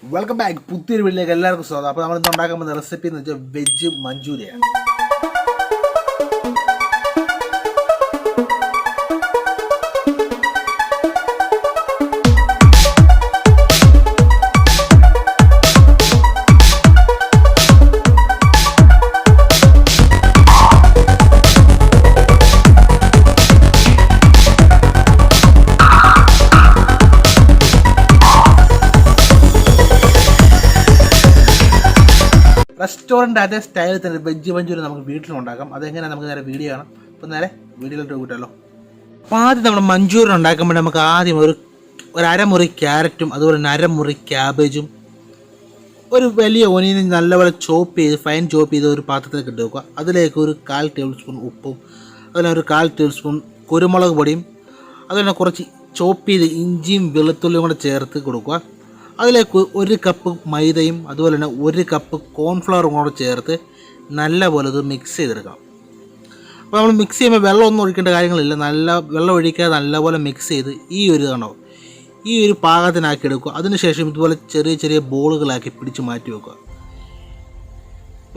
Welcome back. പുതിയൊരു വീട്ടിലേക്ക് എല്ലാവർക്കും സ്വാഗതം. അപ്പോൾ നമ്മൾ ഇന്ന് ഉണ്ടാക്കാൻ പോകുന്ന റെസിപ്പി എന്ന് വെച്ചാൽ വെജ് മഞ്ചൂരിയൻ. റെസ്റ്റോറൻറ്റ് അതേ സ്റ്റൈലിൽ തന്നെ വെജ് മഞ്ചൂരിയൻ നമുക്ക് വീട്ടിലുണ്ടാക്കാം. അതെങ്ങനെ നമുക്ക് നേരെ വീഡിയോ കാണാം. അപ്പോൾ നേരെ വീഡിയോയിലോട്ട് കിട്ടുമല്ലോ. അപ്പോൾ ആദ്യം നമ്മൾ മഞ്ചൂരിയൻ ഉണ്ടാക്കുമ്പോൾ നമുക്ക് ആദ്യം ഒരു അരമുറി ക്യാരറ്റും അതുപോലെ തന്നെ അരമുറി ക്യാബേജും ഒരു വലിയ ഒനിയനും നല്ലപോലെ ഫൈൻ ചോപ്പ് ചെയ്ത് ഒരു പാത്രത്തിലേക്ക് ഇട്ട് വെക്കുക. അതിലേക്ക് ഒരു 1/4 ടേബിൾ സ്പൂൺ ഉപ്പും അതുപോലെ ഒരു 1/4 ടേബിൾ സ്പൂൺ കുരുമുളക് പൊടിയും അതുപോലെ കുറച്ച് ചോപ്പ് ചെയ്ത് ഇഞ്ചിയും വെളുത്തുള്ളിയും കൂടെ ചേർത്ത് കൊടുക്കുക. അതിലേക്ക് 1 കപ്പ് മൈദയും അതുപോലെ തന്നെ 1 കപ്പ് കോൺഫ്ലവറും കൂടെ ചേർത്ത് നല്ലപോലെ ഇത് മിക്സ് ചെയ്തെടുക്കാം. അപ്പോൾ നമ്മൾ മിക്സ് ചെയ്യുമ്പോൾ വെള്ളമൊന്നും ഒഴിക്കേണ്ട കാര്യങ്ങളില്ല. നല്ല വെള്ളം ഒഴിക്കാതെ നല്ലപോലെ മിക്സ് ചെയ്ത് ഈ ഒരു പാകത്തിനാക്കി എടുക്കുക. അതിനുശേഷം ഇതുപോലെ ചെറിയ ചെറിയ ബോളുകളാക്കി പിടിച്ച് മാറ്റി വെക്കുക.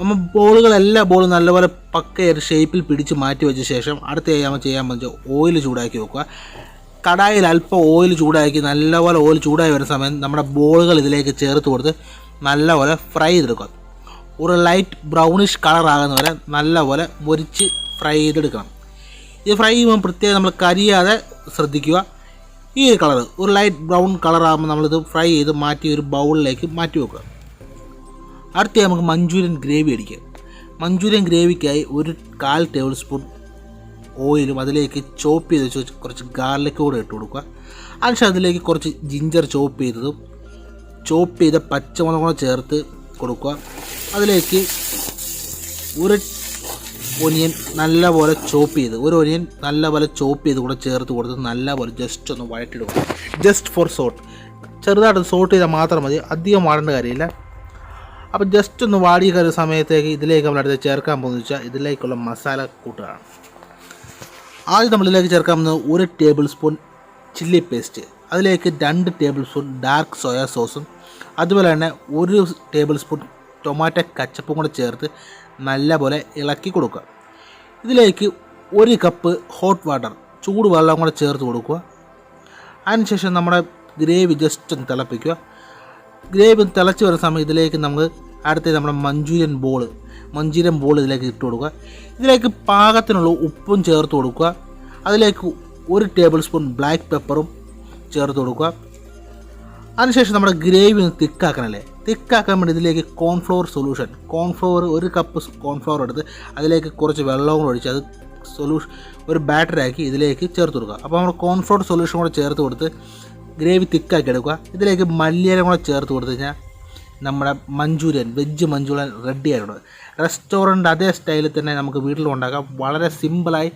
നമ്മൾ എല്ലാ ബോളും നല്ലപോലെ പക്കയൊരു ഷേപ്പിൽ പിടിച്ച് മാറ്റി വെച്ച ശേഷം അടുത്ത ചെയ്യാൻ വെച്ചാൽ ഓയിൽ ചൂടാക്കി വെക്കുക. കടായിൽ അല്പം ഓയിൽ ചൂടാക്കി നല്ലപോലെ ഓയിൽ ചൂടായി വരുന്ന സമയം നമ്മുടെ ബോളുകൾ ഇതിലേക്ക് ചേർത്ത് കൊടുത്ത് നല്ലപോലെ ഫ്രൈ ചെയ്തെടുക്കുക. ഒരു ലൈറ്റ് ബ്രൗണിഷ് കളറാകുന്ന വരെ നല്ലപോലെ മുരിച്ച് ഫ്രൈ ചെയ്തെടുക്കണം. ഇത് ഫ്രൈ ചെയ്യുമ്പോൾ പ്രത്യേകം നമ്മൾ കരിയാതെ ശ്രദ്ധിക്കുക. ഈ ഒരു കളർ ഒരു ലൈറ്റ് ബ്രൗൺ കളറാകുമ്പോൾ നമ്മളിത് ഫ്രൈ ചെയ്ത് മാറ്റി ഒരു ബൗളിലേക്ക് മാറ്റി വെക്കുക. അടുത്ത നമുക്ക് മഞ്ചൂരിയൻ ഗ്രേവി അടിക്കാം. മഞ്ചൂരിയൻ ഗ്രേവിക്കായി ഒരു 1/4 ടേബിൾ സ്പൂൺ ഓയിലും അതിലേക്ക് ചോപ്പ് ചെയ്ത് വെച്ച് കുറച്ച് ഗാർലിക് കൂടെ ഇട്ട് കൊടുക്കുക. അതിനുശേഷം അതിലേക്ക് കുറച്ച് ജിഞ്ചർ ചോപ്പ് ചെയ്ത പച്ചമുളക് കൂടെ ചേർത്ത് കൊടുക്കുക. അതിലേക്ക് ഒരു ഒനിയൻ നല്ലപോലെ ചോപ്പ് ചെയ്ത് കൂടെ ചേർത്ത് കൊടുത്ത് നല്ലപോലെ ജസ്റ്റ് ഒന്ന് വഴറ്റിടുക. ജസ്റ്റ് ഫോർ സോട്ട്, ചെറുതായിട്ട് സോട്ട് ചെയ്താൽ മാത്രം മതി, അധികം വാടേണ്ട കാര്യമില്ല. അപ്പോൾ ജസ്റ്റ് ഒന്ന് വാടി കയറിയ സമയത്തേക്ക് ഇതിലേക്ക് നമ്മളടുത്ത് ചേർക്കാൻ പോകുന്നത് വെച്ചാൽ ഇതിലേക്കുള്ള മസാല കൂട്ടുകയാണ്. ആദ്യം നമ്മളിതിലേക്ക് ചേർക്കാൻ പോകുന്നത് 1 ടേബിൾ സ്പൂൺ ചില്ലി പേസ്റ്റ്, അതിലേക്ക് 2 ടേബിൾ സ്പൂൺ ഡാർക്ക് സോയാ സോസും അതുപോലെ തന്നെ 1 ടേബിൾ സ്പൂൺ ടൊമാറ്റോ കച്ചപ്പും കൂടെ ചേർത്ത് നല്ലപോലെ ഇളക്കി കൊടുക്കുക. ഇതിലേക്ക് 1 കപ്പ് ഹോട്ട് വാട്ടർ, ചൂട് വെള്ളം കൂടെ ചേർത്ത് കൊടുക്കുക. അതിനുശേഷം നമ്മുടെ ഗ്രേവി ജസ്റ്റ് ഒന്ന് തിളപ്പിക്കുക. ഗ്രേവി തിളച്ച് വരുന്ന സമയം ഇതിലേക്ക് നമുക്ക് അടുത്ത നമ്മുടെ മഞ്ചൂരിയൻ ബോൾ ഇതിലേക്ക് ഇട്ട് കൊടുക്കുക. ഇതിലേക്ക് പാകത്തിനുള്ള ഉപ്പും ചേർത്ത് കൊടുക്കുക. അതിലേക്ക് 1 ടേബിൾ സ്പൂൺ ബ്ലാക്ക് പെപ്പറും ചേർത്ത് കൊടുക്കുക. അതിനുശേഷം നമ്മുടെ ഗ്രേവി ഒന്ന് തിക്കാക്കാൻ വേണ്ടി ഇതിലേക്ക് കോൺഫ്ലോർ 1 കപ്പ് കോൺഫ്ലോർ എടുത്ത് അതിലേക്ക് കുറച്ച് വെള്ളവും കൂടെ ഒഴിച്ച് അത് ഒരു ബാറ്ററാക്കി ഇതിലേക്ക് ചേർത്ത് കൊടുക്കുക. അപ്പോൾ നമ്മൾ കോൺഫ്ലോർ സൊല്യൂഷൻ കൂടെ ചേർത്ത് കൊടുത്ത് ഗ്രേവി തിക്കാക്കി എടുക്കുക. ഇതിലേക്ക് മല്ലിയില കൂടെ ചേർത്ത് കൊടുത്തു കഴിഞ്ഞാൽ നമ്മുടെ വെജ് മഞ്ചൂരിയൻ റെഡി ആയിട്ടുണ്ട്. റെസ്റ്റോറൻറ്റ് അതേ സ്റ്റൈലിൽ തന്നെ നമുക്ക് വീട്ടിലുണ്ടാക്കാം. വളരെ സിമ്പിളായി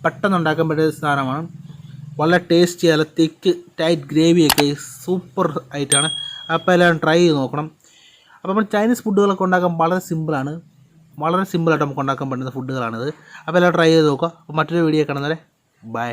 പെട്ടെന്ന് ഉണ്ടാക്കാൻ പറ്റിയ സാധനമാണ്. വളരെ ടേസ്റ്റി, നല്ല തിക്ക് ടൈറ്റ് ഗ്രേവിയൊക്കെ സൂപ്പർ ആയിട്ടാണ്. അപ്പോൾ എല്ലാം ട്രൈ ചെയ്ത് നോക്കണം. അപ്പോൾ നമ്മൾ ചൈനീസ് ഫുഡുകളൊക്കെ ഉണ്ടാക്കാൻ വളരെ സിമ്പിളായിട്ട് നമുക്ക് ഉണ്ടാക്കാൻ പറ്റുന്ന ഫുഡുകളാണിത്. അപ്പോൾ എല്ലാം ട്രൈ ചെയ്ത് നോക്കുക. അപ്പോൾ മറ്റൊരു വീഡിയോ കാണുന്നവരെ ബൈ.